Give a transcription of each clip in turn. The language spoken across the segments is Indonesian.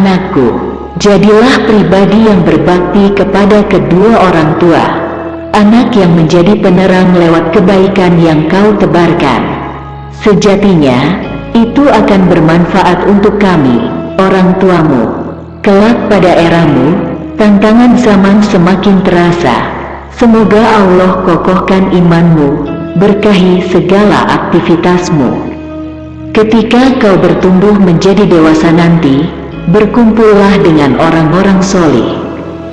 Anakku, jadilah pribadi yang berbakti kepada kedua orang tua. Anak yang menjadi penerang lewat kebaikan yang kau tebarkan. Sejatinya, itu akan bermanfaat untuk kami, orang tuamu. Kelak pada eramu, tantangan zaman semakin terasa. Semoga Allah kokohkan imanmu, berkahi segala aktivitasmu. Ketika kau bertumbuh menjadi dewasa nanti, berkumpullah dengan orang-orang soleh.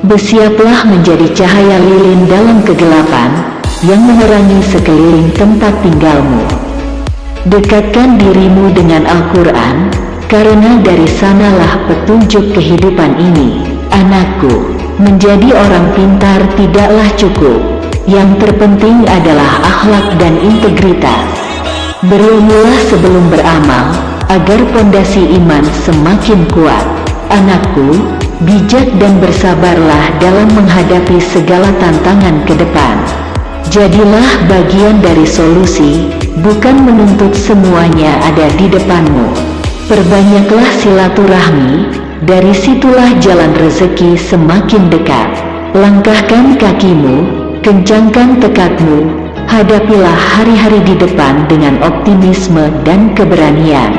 Bersiaplah menjadi cahaya lilin dalam kegelapan, yang menerangi sekeliling tempat tinggalmu. Dekatkan dirimu dengan Al-Quran, karena dari sanalah petunjuk kehidupan ini. Anakku, menjadi orang pintar tidaklah cukup. Yang terpenting adalah akhlak dan integritas. Berilmulah sebelum beramal, agar pondasi iman semakin kuat. Anakku, bijak dan bersabarlah dalam menghadapi segala tantangan ke depan. Jadilah bagian dari solusi, bukan menuntut semuanya ada di depanmu. Perbanyaklah silaturahmi, dari situlah jalan rezeki semakin dekat. Langkahkan kakimu, kencangkan tekadmu, hadapilah hari-hari di depan dengan optimisme dan keberanian.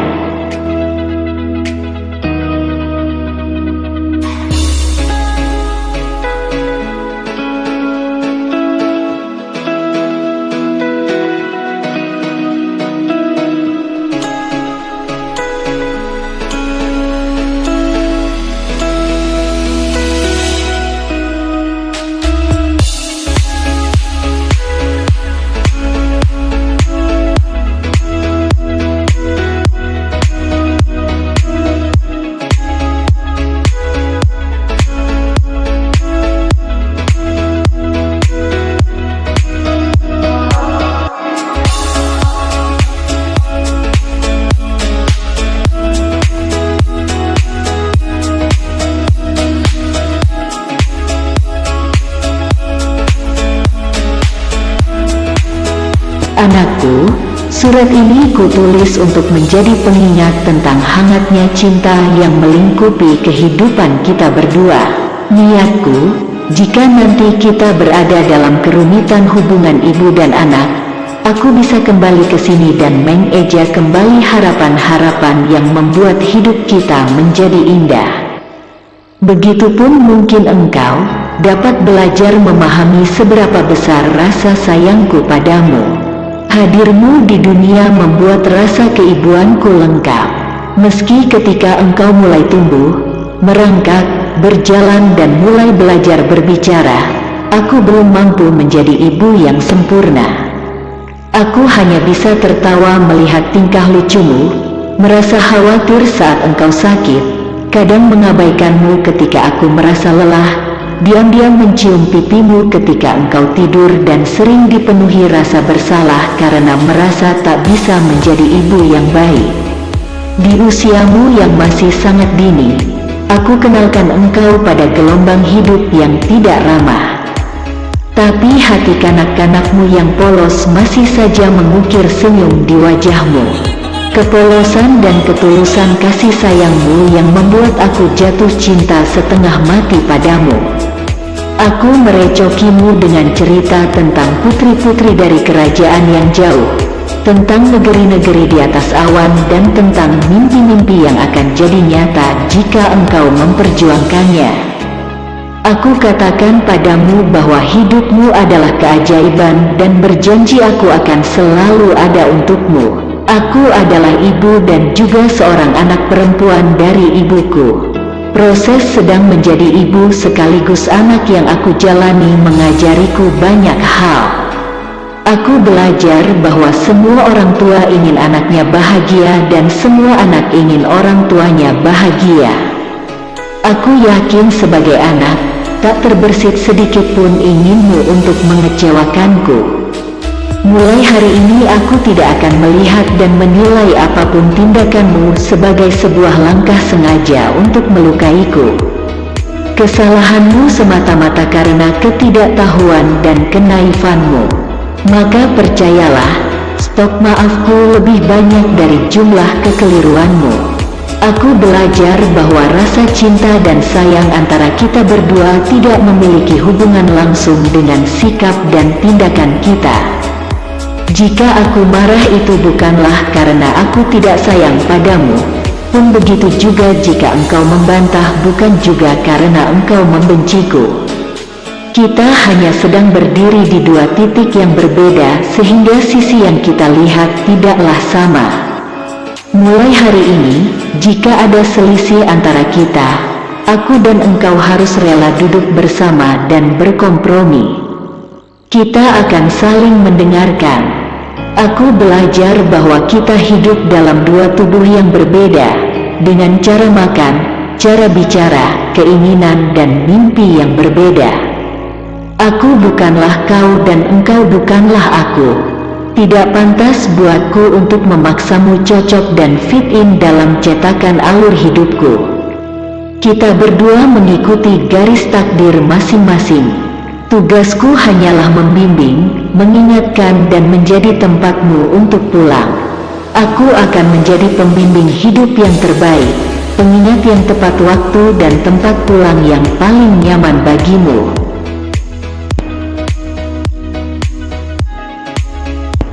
Anakku, surat ini kutulis untuk menjadi pengingat tentang hangatnya cinta yang melingkupi kehidupan kita berdua. Niatku, jika nanti kita berada dalam kerumitan hubungan ibu dan anak, aku bisa kembali ke sini dan mengeja kembali harapan-harapan yang membuat hidup kita menjadi indah. Begitupun mungkin engkau dapat belajar memahami seberapa besar rasa sayangku padamu. Hadirmu di dunia membuat rasa keibuanku lengkap. Meski ketika engkau mulai tumbuh, merangkak, berjalan dan mulai belajar berbicara, aku belum mampu menjadi ibu yang sempurna. Aku hanya bisa tertawa melihat tingkah lucumu, merasa khawatir saat engkau sakit, kadang mengabaikanmu ketika aku merasa lelah, diam-diam mencium pipimu ketika engkau tidur dan sering dipenuhi rasa bersalah karena merasa tak bisa menjadi ibu yang baik. Di usiamu yang masih sangat dini, aku kenalkan engkau pada gelombang hidup yang tidak ramah. Tapi hati kanak-kanakmu yang polos masih saja mengukir senyum di wajahmu. Kepolosan dan ketulusan kasih sayangmu yang membuat aku jatuh cinta setengah mati padamu. Aku merecokimu dengan cerita tentang putri-putri dari kerajaan yang jauh, tentang negeri-negeri di atas awan dan tentang mimpi-mimpi yang akan jadi nyata jika engkau memperjuangkannya. Aku katakan padamu bahwa hidupmu adalah keajaiban dan berjanji aku akan selalu ada untukmu. Aku adalah ibu dan juga seorang anak perempuan dari ibuku. Proses sedang menjadi ibu sekaligus anak yang aku jalani mengajariku banyak hal. Aku belajar bahwa semua orang tua ingin anaknya bahagia dan semua anak ingin orang tuanya bahagia. Aku yakin sebagai anak, tak terbersit sedikit pun inginmu untuk mengecewakanku. Mulai hari ini aku tidak akan melihat dan menilai apapun tindakanmu sebagai sebuah langkah sengaja untuk melukaiku. Kesalahanmu semata-mata karena ketidaktahuan dan kenaifanmu. Maka percayalah, stok maafku lebih banyak dari jumlah kekeliruanmu. Aku belajar bahwa rasa cinta dan sayang antara kita berdua tidak memiliki hubungan langsung dengan sikap dan tindakan kita. Jika aku marah itu bukanlah karena aku tidak sayang padamu, pun begitu juga jika engkau membantah bukan juga karena engkau membenciku. Kita hanya sedang berdiri di dua titik yang berbeda sehingga sisi yang kita lihat tidaklah sama. Mulai hari ini, jika ada selisih antara kita, aku dan engkau harus rela duduk bersama dan berkompromi. Kita akan saling mendengarkan. Aku belajar bahwa kita hidup dalam dua tubuh yang berbeda, dengan cara makan, cara bicara, keinginan dan mimpi yang berbeda. Aku bukanlah kau dan engkau bukanlah aku. Tidak pantas buatku untuk memaksamu cocok dan fit in dalam cetakan alur hidupku. Kita berdua mengikuti garis takdir masing-masing. Tugasku hanyalah membimbing, mengingatkan dan menjadi tempatmu untuk pulang. Aku akan menjadi pembimbing hidup yang terbaik, pengingat yang tepat waktu dan tempat pulang yang paling nyaman bagimu.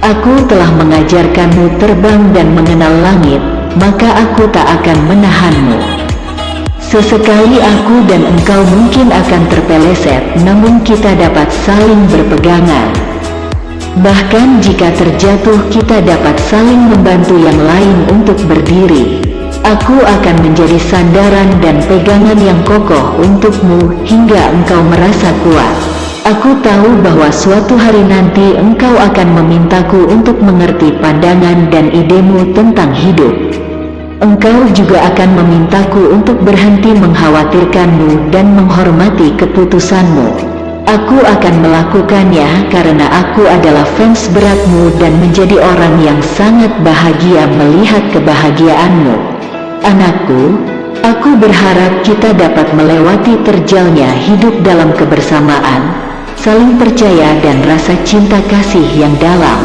Aku telah mengajarkanmu terbang dan mengenal langit, maka aku tak akan menahanmu. Sesekali aku dan engkau mungkin akan terpeleset, namun kita dapat saling berpegangan. Bahkan jika terjatuh kita dapat saling membantu yang lain untuk berdiri. Aku akan menjadi sandaran dan pegangan yang kokoh untukmu hingga engkau merasa kuat. Aku tahu bahwa suatu hari nanti engkau akan memintaku untuk mengerti pandangan dan idemu tentang hidup. Engkau juga akan memintaku untuk berhenti mengkhawatirkanmu dan menghormati keputusanmu. Aku akan melakukannya karena aku adalah fans beratmu dan menjadi orang yang sangat bahagia melihat kebahagiaanmu. Anakku, aku berharap kita dapat melewati terjalnya hidup dalam kebersamaan, saling percaya dan rasa cinta kasih yang dalam.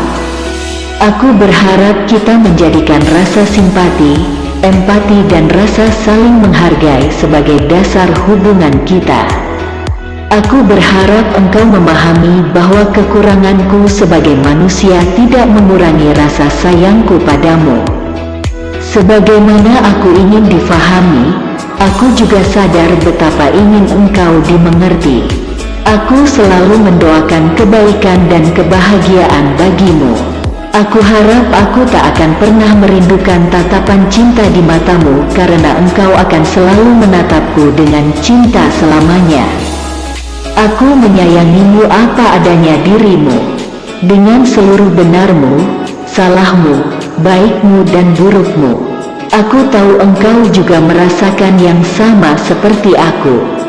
Aku berharap kita menjadikan rasa simpati, empati dan rasa saling menghargai sebagai dasar hubungan kita. Aku berharap engkau memahami bahwa kekuranganku sebagai manusia tidak mengurangi rasa sayangku padamu. Sebagaimana aku ingin difahami, aku juga sadar betapa ingin engkau dimengerti. Aku selalu mendoakan kebaikan dan kebahagiaan bagimu. Aku harap aku tak akan pernah merindukan tatapan cinta di matamu karena engkau akan selalu menatapku dengan cinta selamanya. Aku menyayangimu apa adanya dirimu, dengan seluruh benarmu, salahmu, baikmu dan burukmu. Aku tahu engkau juga merasakan yang sama seperti aku.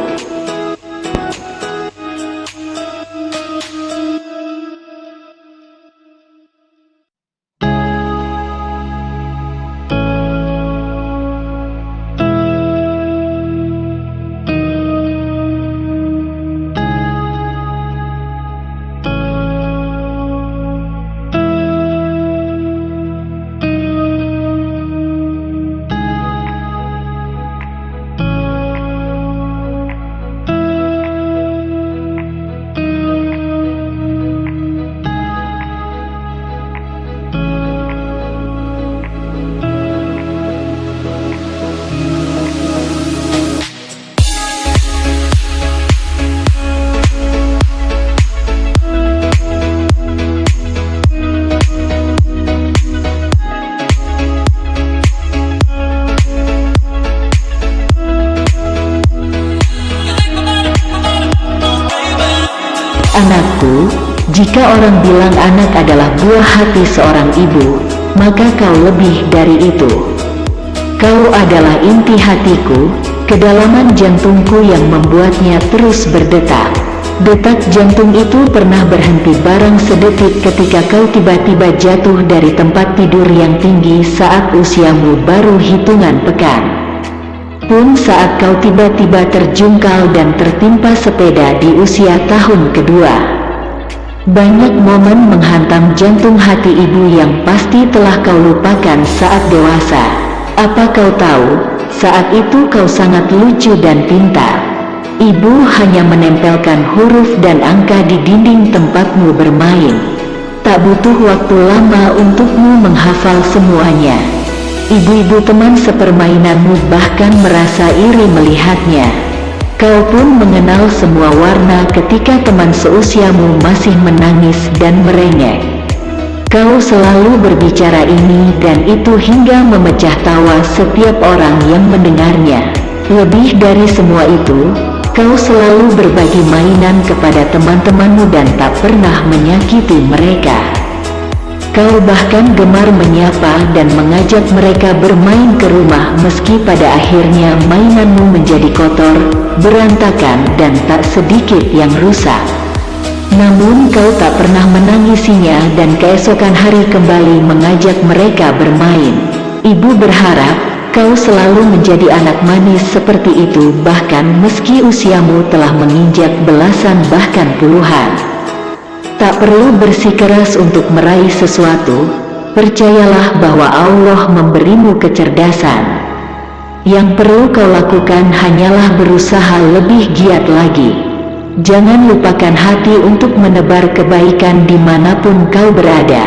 Anakku, jika orang bilang anak adalah buah hati seorang ibu, maka kau lebih dari itu. Kau adalah inti hatiku, kedalaman jantungku yang membuatnya terus berdetak. Detak jantung itu pernah berhenti barang sedetik ketika kau tiba-tiba jatuh dari tempat tidur yang tinggi saat usiamu baru hitungan pekan. Pun saat kau tiba-tiba terjungkal dan tertimpa sepeda di usia tahun kedua. Banyak momen menghantam jantung hati ibu yang pasti telah kau lupakan saat dewasa. Apa kau tahu, saat itu kau sangat lucu dan pintar. Ibu hanya menempelkan huruf dan angka di dinding tempatmu bermain. Tak butuh waktu lama untukmu menghafal semuanya. Ibu-ibu teman sepermainanmu bahkan merasa iri melihatnya. Kau pun mengenal semua warna ketika teman seusiamu masih menangis dan merengek. Kau selalu berbicara ini dan itu hingga memecah tawa setiap orang yang mendengarnya. Lebih dari semua itu, kau selalu berbagi mainan kepada teman-temanmu dan tak pernah menyakiti mereka. Kau bahkan gemar menyapa dan mengajak mereka bermain ke rumah meski pada akhirnya mainanmu menjadi kotor, berantakan dan tak sedikit yang rusak. Namun kau tak pernah menangisinya dan keesokan hari kembali mengajak mereka bermain. Ibu berharap kau selalu menjadi anak manis seperti itu bahkan meski usiamu telah menginjak belasan bahkan puluhan. Tak perlu bersikeras untuk meraih sesuatu, percayalah bahwa Allah memberimu kecerdasan. Yang perlu kau lakukan hanyalah berusaha lebih giat lagi. Jangan lupakan hati untuk menebar kebaikan dimanapun kau berada.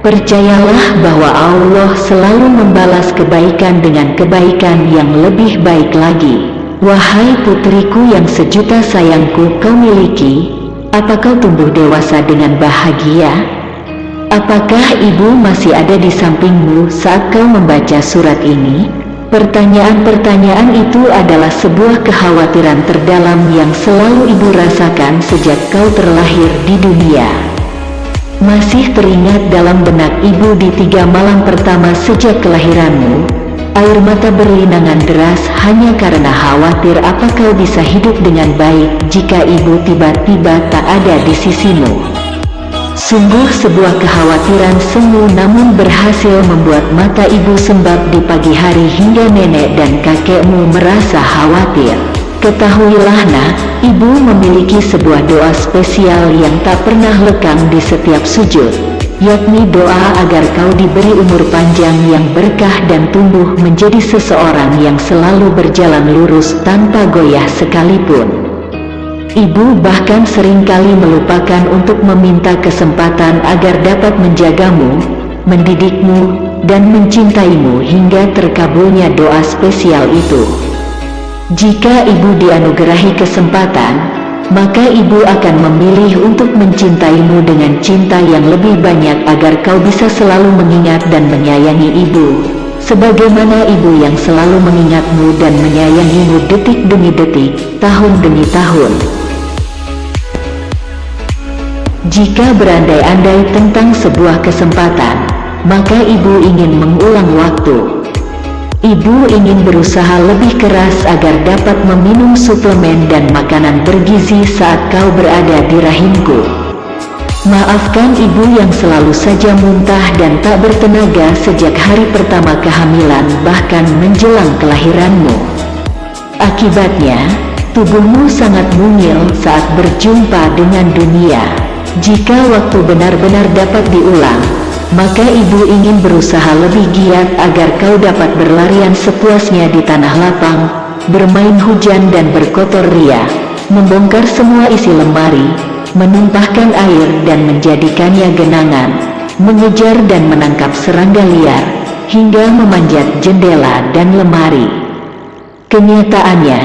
Percayalah bahwa Allah selalu membalas kebaikan dengan kebaikan yang lebih baik lagi. Wahai putriku yang sejuta sayangku kau miliki, apa kau tumbuh dewasa dengan bahagia? Apakah ibu masih ada di sampingmu saat kau membaca surat ini? Pertanyaan-pertanyaan itu adalah sebuah kekhawatiran terdalam yang selalu ibu rasakan sejak kau terlahir di dunia. Masih teringat dalam benak ibu di 3 malam pertama sejak kelahiranmu? Air mata berlinangan deras hanya karena khawatir apa kau bisa hidup dengan baik jika ibu tiba-tiba tak ada di sisimu. Sungguh sebuah kekhawatiran semu namun berhasil membuat mata ibu sembab di pagi hari hingga nenek dan kakekmu merasa khawatir. Ketahuilah nak, ibu memiliki sebuah doa spesial yang tak pernah lekang di setiap sujud, yakni doa agar kau diberi umur panjang yang berkah dan tumbuh menjadi seseorang yang selalu berjalan lurus tanpa goyah sekalipun. Ibu bahkan seringkali melupakan untuk meminta kesempatan agar dapat menjagamu, mendidikmu, dan mencintaimu hingga terkabulnya doa spesial itu. Jika ibu dianugerahi kesempatan, maka ibu akan memilih untuk mencintaimu dengan cinta yang lebih banyak agar kau bisa selalu mengingat dan menyayangi ibu, sebagaimana ibu yang selalu mengingatmu dan menyayangimu detik demi detik, tahun demi tahun. Jika berandai-andai tentang sebuah kesempatan, maka ibu ingin mengulang waktu. Ibu ingin berusaha lebih keras agar dapat meminum suplemen dan makanan bergizi saat kau berada di rahimku. Maafkan ibu yang selalu saja muntah dan tak bertenaga sejak hari pertama kehamilan bahkan menjelang kelahiranmu. Akibatnya, tubuhmu sangat mungil saat berjumpa dengan dunia. Jika waktu benar-benar dapat diulang, maka ibu ingin berusaha lebih giat agar kau dapat berlarian sepuasnya di tanah lapang, bermain hujan dan berkotor ria, membongkar semua isi lemari, menumpahkan air dan menjadikannya genangan, mengejar dan menangkap serangga liar, hingga memanjat jendela dan lemari. Kenyataannya,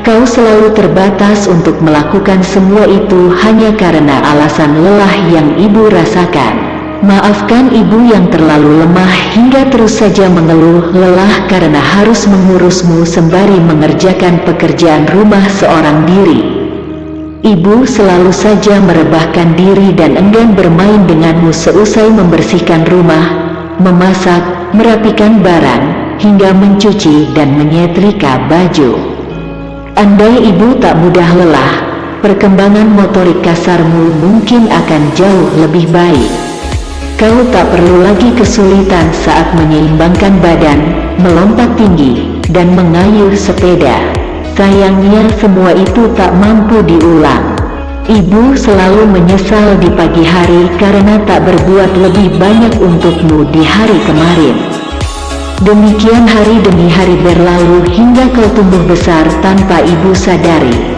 kau selalu terbatas untuk melakukan semua itu hanya karena alasan lelah yang ibu rasakan. Maafkan ibu yang terlalu lemah hingga terus saja mengeluh lelah karena harus mengurusmu sembari mengerjakan pekerjaan rumah seorang diri. Ibu selalu saja merebahkan diri dan enggan bermain denganmu seusai membersihkan rumah, memasak, merapikan barang, hingga mencuci dan menyetrika baju. Andai ibu tak mudah lelah, perkembangan motorik kasarmu mungkin akan jauh lebih baik. Kau tak perlu lagi kesulitan saat menyeimbangkan badan, melompat tinggi, dan mengayuh sepeda. Sayangnya semua itu tak mampu diulang. Ibu selalu menyesal di pagi hari karena tak berbuat lebih banyak untukmu di hari kemarin. Demikian hari demi hari berlalu hingga kau tumbuh besar tanpa ibu sadari.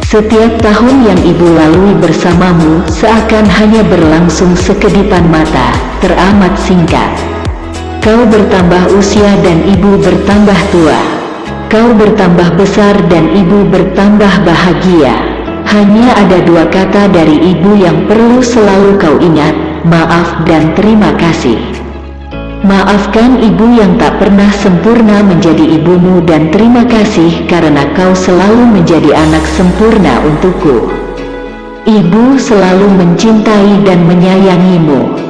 Setiap tahun yang ibu lalui bersamamu seakan hanya berlangsung sekedipan mata, teramat singkat. Kau bertambah usia dan ibu bertambah tua. Kau bertambah besar dan ibu bertambah bahagia. Hanya ada dua kata dari ibu yang perlu selalu kau ingat, maaf dan terima kasih. Maafkan ibu yang tak pernah sempurna menjadi ibumu dan terima kasih karena kau selalu menjadi anak sempurna untukku. Ibu selalu mencintai dan menyayangimu.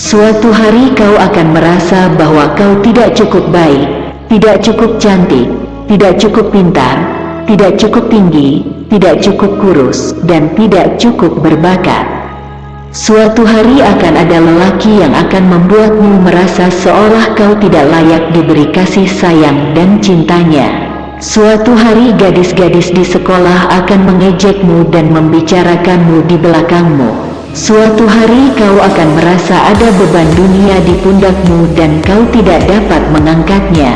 Suatu hari kau akan merasa bahwa kau tidak cukup baik, tidak cukup cantik, tidak cukup pintar, tidak cukup tinggi, tidak cukup kurus, dan tidak cukup berbakat. Suatu hari akan ada lelaki yang akan membuatmu merasa seolah kau tidak layak diberi kasih sayang dan cintanya. Suatu hari gadis-gadis di sekolah akan mengejekmu dan membicarakanmu di belakangmu. Suatu hari kau akan merasa ada beban dunia di pundakmu dan kau tidak dapat mengangkatnya.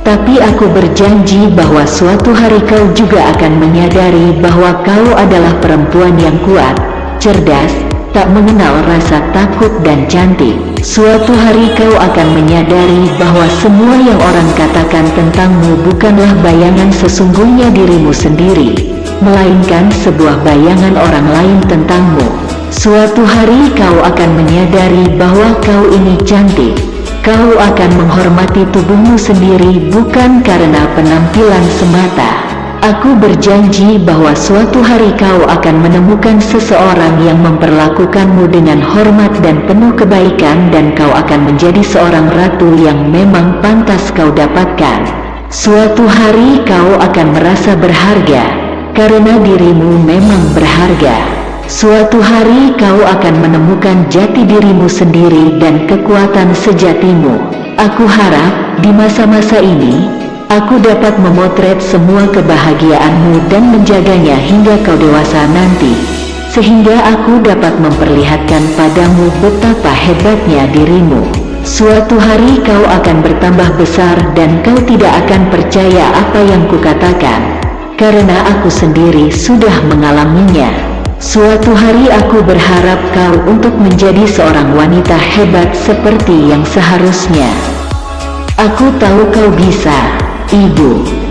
Tapi aku berjanji bahwa suatu hari kau juga akan menyadari bahwa kau adalah perempuan yang kuat, cerdas, tak mengenal rasa takut dan cantik. Suatu hari kau akan menyadari bahwa semua yang orang katakan tentangmu bukanlah bayangan sesungguhnya dirimu sendiri, melainkan sebuah bayangan orang lain tentangmu. Suatu hari kau akan menyadari bahwa kau ini cantik. Kau akan menghormati tubuhmu sendiri bukan karena penampilan semata. Aku berjanji bahwa suatu hari kau akan menemukan seseorang yang memperlakukanmu dengan hormat dan penuh kebaikan dan kau akan menjadi seorang ratu yang memang pantas kau dapatkan. Suatu hari kau akan merasa berharga, karena dirimu memang berharga. Suatu hari kau akan menemukan jati dirimu sendiri dan kekuatan sejatimu. Aku harap di masa-masa ini, aku dapat memotret semua kebahagiaanmu dan menjaganya hingga kau dewasa nanti, sehingga aku dapat memperlihatkan padamu betapa hebatnya dirimu. Suatu hari kau akan bertambah besar dan kau tidak akan percaya apa yang kukatakan, karena aku sendiri sudah mengalaminya. Suatu hari aku berharap kau untuk menjadi seorang wanita hebat seperti yang seharusnya. Aku tahu kau bisa, Ibu.